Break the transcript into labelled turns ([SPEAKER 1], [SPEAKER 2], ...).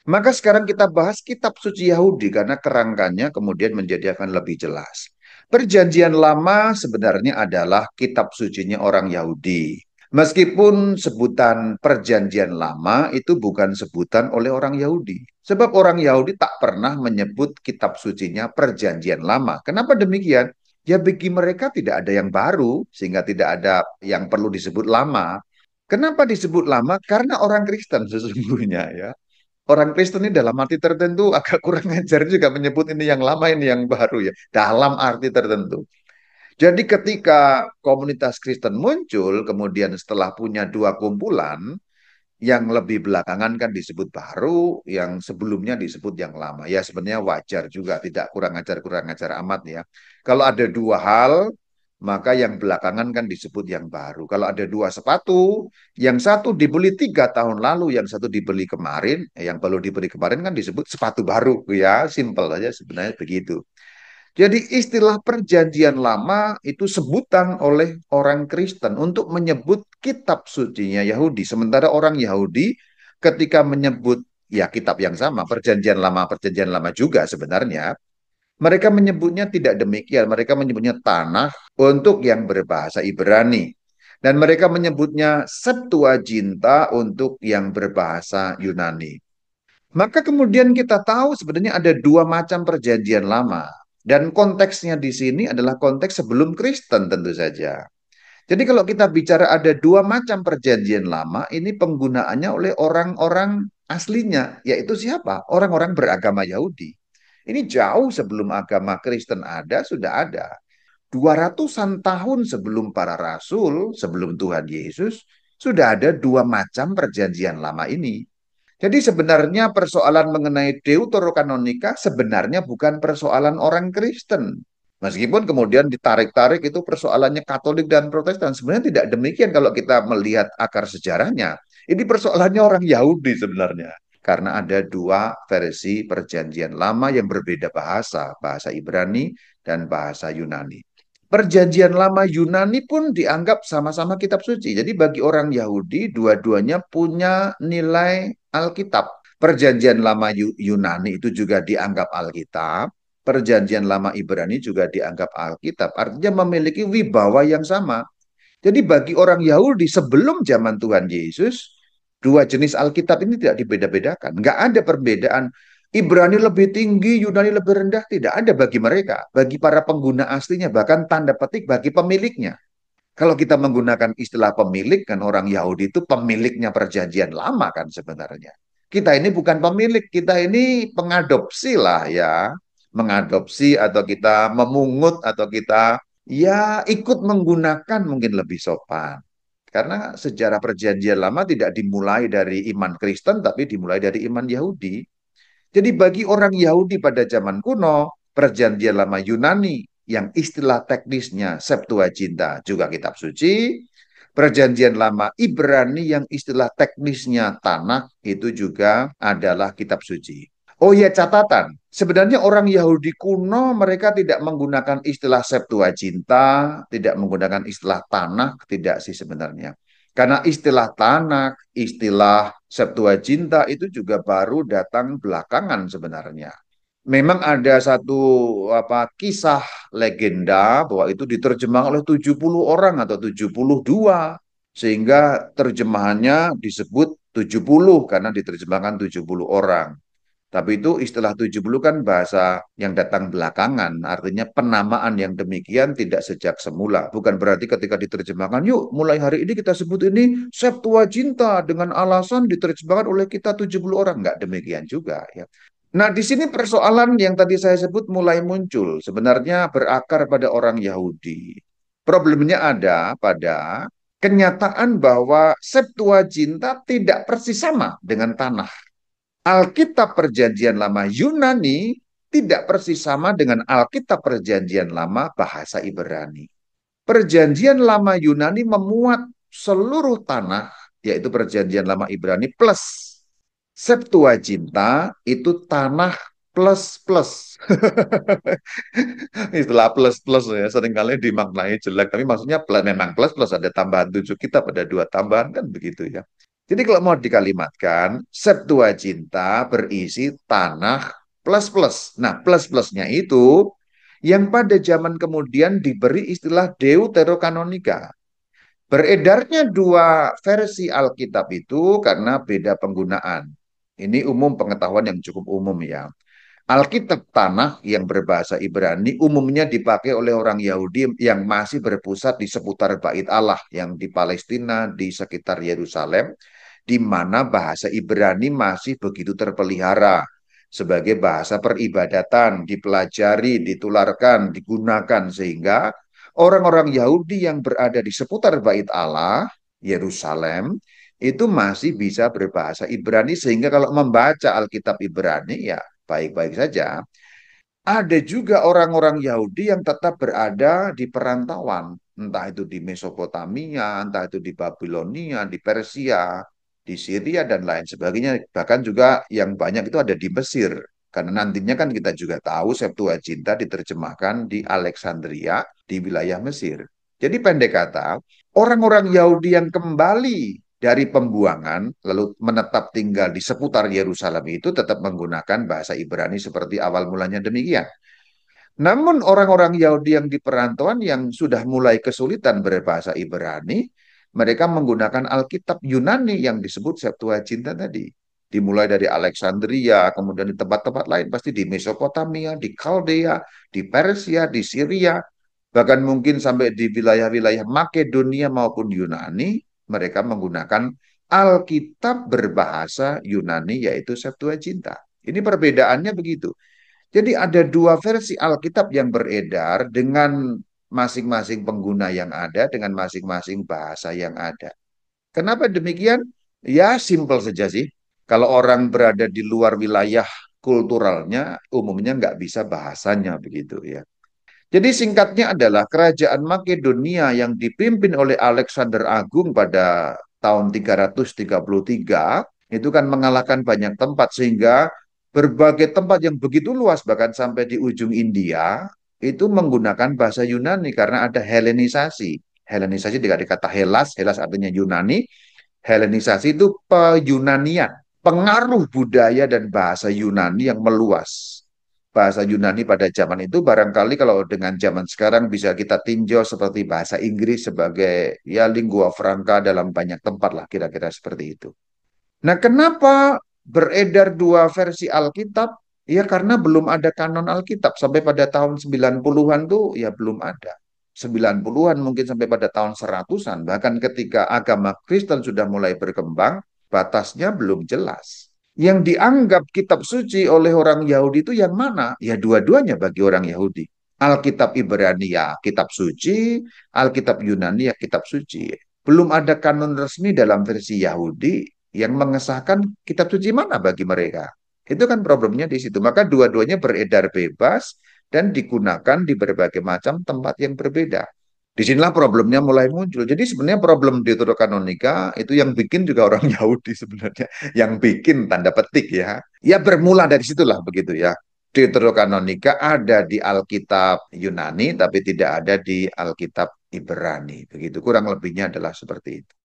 [SPEAKER 1] Maka sekarang kita bahas kitab suci Yahudi karena kerangkanya kemudian menjadi akan lebih jelas. Perjanjian lama sebenarnya adalah kitab sucinya orang Yahudi. Meskipun sebutan perjanjian lama itu bukan sebutan oleh orang Yahudi. Sebab orang Yahudi tak pernah menyebut kitab sucinya perjanjian lama. Kenapa demikian? Ya bagi mereka tidak ada yang baru, sehingga tidak ada yang perlu disebut lama. Kenapa disebut lama? Karena orang Kristen sesungguhnya ya. Orang Kristen ini dalam arti tertentu agak kurang ajar juga menyebut ini yang lama, ini yang baru ya. Dalam arti tertentu. Jadi ketika komunitas Kristen muncul, kemudian setelah punya dua kumpulan, yang lebih belakangan kan disebut baru, yang sebelumnya disebut yang lama. Ya sebenarnya wajar juga, tidak kurang ajar amat ya. Kalau ada dua hal, maka yang belakangan kan disebut yang baru. Kalau ada dua sepatu, yang satu dibeli 3 tahun lalu, yang satu dibeli kemarin, yang baru dibeli kemarin kan disebut sepatu baru ya, simple aja sebenarnya begitu. Jadi istilah perjanjian lama itu sebutan oleh orang Kristen untuk menyebut kitab sucinya Yahudi. Sementara orang Yahudi ketika menyebut ya kitab yang sama, perjanjian lama juga sebenarnya, mereka menyebutnya tidak demikian. Mereka menyebutnya tanah untuk yang berbahasa Ibrani. Dan mereka menyebutnya Septuaginta untuk yang berbahasa Yunani. Maka kemudian kita tahu sebenarnya ada dua macam perjanjian lama. Dan konteksnya di sini adalah konteks sebelum Kristen tentu saja. Jadi kalau kita bicara ada dua macam perjanjian lama, ini penggunaannya oleh orang-orang aslinya, yaitu siapa? Orang-orang beragama Yahudi. Ini jauh sebelum agama Kristen ada, sudah ada. 200-an tahun sebelum para rasul, sebelum Tuhan Yesus, sudah ada dua macam perjanjian lama ini. Jadi sebenarnya persoalan mengenai deuterokanonika sebenarnya bukan persoalan orang Kristen. Meskipun kemudian ditarik-tarik itu persoalannya Katolik dan Protestan. Sebenarnya tidak demikian kalau kita melihat akar sejarahnya. Ini persoalannya orang Yahudi sebenarnya. Karena ada dua versi perjanjian lama yang berbeda bahasa. Bahasa Ibrani dan bahasa Yunani. Perjanjian lama Yunani pun dianggap sama-sama kitab suci. Jadi bagi orang Yahudi, dua-duanya punya nilai Alkitab. Perjanjian lama Yunani itu juga dianggap Alkitab. Perjanjian lama Ibrani juga dianggap Alkitab. Artinya memiliki wibawa yang sama. Jadi bagi orang Yahudi sebelum zaman Tuhan Yesus, dua jenis Alkitab ini tidak dibeda-bedakan. Nggak ada perbedaan. Ibrani lebih tinggi, Yunani lebih rendah. Tidak ada bagi mereka. Bagi para pengguna aslinya, bahkan tanda petik bagi pemiliknya. Kalau kita menggunakan istilah pemilik, kan orang Yahudi itu pemiliknya perjanjian lama kan sebenarnya. Kita ini bukan pemilik, kita ini pengadopsi lah ya. Mengadopsi atau kita memungut atau kita ya ikut menggunakan mungkin lebih sopan. Karena sejarah perjanjian lama tidak dimulai dari iman Kristen, tapi dimulai dari iman Yahudi. Jadi bagi orang Yahudi pada zaman kuno, perjanjian lama Yunani yang istilah teknisnya Septuaginta juga kitab suci, perjanjian lama Ibrani yang istilah teknisnya Tanakh itu juga adalah kitab suci. Oh ya catatan, sebenarnya orang Yahudi kuno mereka tidak menggunakan istilah Septuaginta, tidak menggunakan istilah Tanakh, tidak sih sebenarnya. Karena istilah Tanakh, istilah Septuaginta itu juga baru datang belakangan sebenarnya. Memang ada satu kisah legenda bahwa itu diterjemahkan oleh 70 orang atau 72 sehingga terjemahannya disebut 70 karena diterjemahkan 70 orang. Tapi itu istilah 70 kan bahasa yang datang belakangan. Artinya penamaan yang demikian tidak sejak semula. Bukan berarti ketika diterjemahkan, yuk mulai hari ini kita sebut ini Septuaginta dengan alasan diterjemahkan oleh kita 70 orang. Enggak demikian juga ya. Nah, di sini persoalan yang tadi saya sebut mulai muncul. Sebenarnya berakar pada orang Yahudi. Problemnya ada pada kenyataan bahwa Septuaginta tidak persis sama dengan tanah. Alkitab Perjanjian Lama Yunani tidak persis sama dengan Alkitab Perjanjian Lama bahasa Ibrani. Perjanjian Lama Yunani memuat seluruh tanah, yaitu Perjanjian Lama Ibrani plus Septuaginta itu tanah plus plus. Istilah plus plus ya seringkali dimaknai jelek, tapi maksudnya memang plus plus ada tambahan 7 kitab, ada 2 tambahan kan begitu ya. Jadi kalau mau dikalimatkan, Septuaginta berisi tanah plus plus. Nah, plus plusnya itu yang pada zaman kemudian diberi istilah Deuterokanonika. Beredarnya dua versi Alkitab itu karena beda penggunaan. Ini umum pengetahuan yang cukup umum ya. Alkitab tanah yang berbahasa Ibrani umumnya dipakai oleh orang Yahudi yang masih berpusat di seputar Bait Allah yang di Palestina, di sekitar Yerusalem, di mana bahasa Ibrani masih begitu terpelihara sebagai bahasa peribadatan, dipelajari, ditularkan, digunakan sehingga orang-orang Yahudi yang berada di seputar Bait Allah, Yerusalem, itu masih bisa berbahasa Ibrani sehingga kalau membaca Alkitab Ibrani ya baik-baik saja. Ada juga orang-orang Yahudi yang tetap berada di perantauan, entah itu di Mesopotamia, entah itu di Babilonia, di Persia, di Syria dan lain sebagainya. Bahkan juga yang banyak itu ada di Mesir. Karena nantinya kan kita juga tahu Septuaginta diterjemahkan di Alexandria di wilayah Mesir. Jadi pendek kata, orang-orang Yahudi yang kembali dari pembuangan lalu menetap tinggal di seputar Yerusalem itu tetap menggunakan bahasa Ibrani seperti awal mulanya demikian. Namun orang-orang Yahudi yang di perantauan yang sudah mulai kesulitan berbahasa Ibrani, mereka menggunakan Alkitab Yunani yang disebut Septuaginta tadi. Dimulai dari Alexandria, kemudian di tempat-tempat lain, pasti di Mesopotamia, di Kaldea, di Persia, di Syria, bahkan mungkin sampai di wilayah-wilayah Makedonia maupun Yunani, mereka menggunakan Alkitab berbahasa Yunani, yaitu Septuaginta. Ini perbedaannya begitu. Jadi ada dua versi Alkitab yang beredar dengan masing-masing pengguna yang ada, dengan masing-masing bahasa yang ada. Kenapa demikian? Ya, simpel saja sih. Kalau orang berada di luar wilayah kulturalnya, umumnya nggak bisa bahasanya begitu ya. Jadi singkatnya adalah kerajaan Makedonia yang dipimpin oleh Alexander Agung pada tahun 333 itu kan mengalahkan banyak tempat sehingga berbagai tempat yang begitu luas bahkan sampai di ujung India itu menggunakan bahasa Yunani karena ada Helenisasi. Helenisasi dari kata Hellas, Hellas artinya Yunani, Helenisasi itu peyunanian, pengaruh budaya dan bahasa Yunani yang meluas. Bahasa Yunani pada zaman itu barangkali kalau dengan zaman sekarang bisa kita tinjau seperti bahasa Inggris sebagai ya lingua franca dalam banyak tempat lah kira-kira seperti itu. Nah, kenapa beredar dua versi Alkitab? Ya karena belum ada kanon Alkitab sampai pada tahun 90-an tuh ya belum ada. 90-an mungkin sampai pada tahun 100-an. Bahkan ketika agama Kristen sudah mulai berkembang, batasnya belum jelas. Yang dianggap kitab suci oleh orang Yahudi itu yang mana? Ya dua-duanya bagi orang Yahudi. Alkitab Ibrani ya kitab suci, Alkitab Yunani ya kitab suci. Belum ada kanon resmi dalam versi Yahudi yang mengesahkan kitab suci mana bagi mereka. Itu kan problemnya di situ. Maka dua-duanya beredar bebas dan digunakan di berbagai macam tempat yang berbeda. Disinilah problemnya mulai muncul. Jadi sebenarnya problem Deuterokanonika itu yang bikin juga orang Yahudi sebenarnya. Yang bikin tanda petik ya. Ya bermula dari situlah begitu ya. Deuterokanonika ada di Alkitab Yunani tapi tidak ada di Alkitab Ibrani. Begitu kurang lebihnya adalah seperti itu.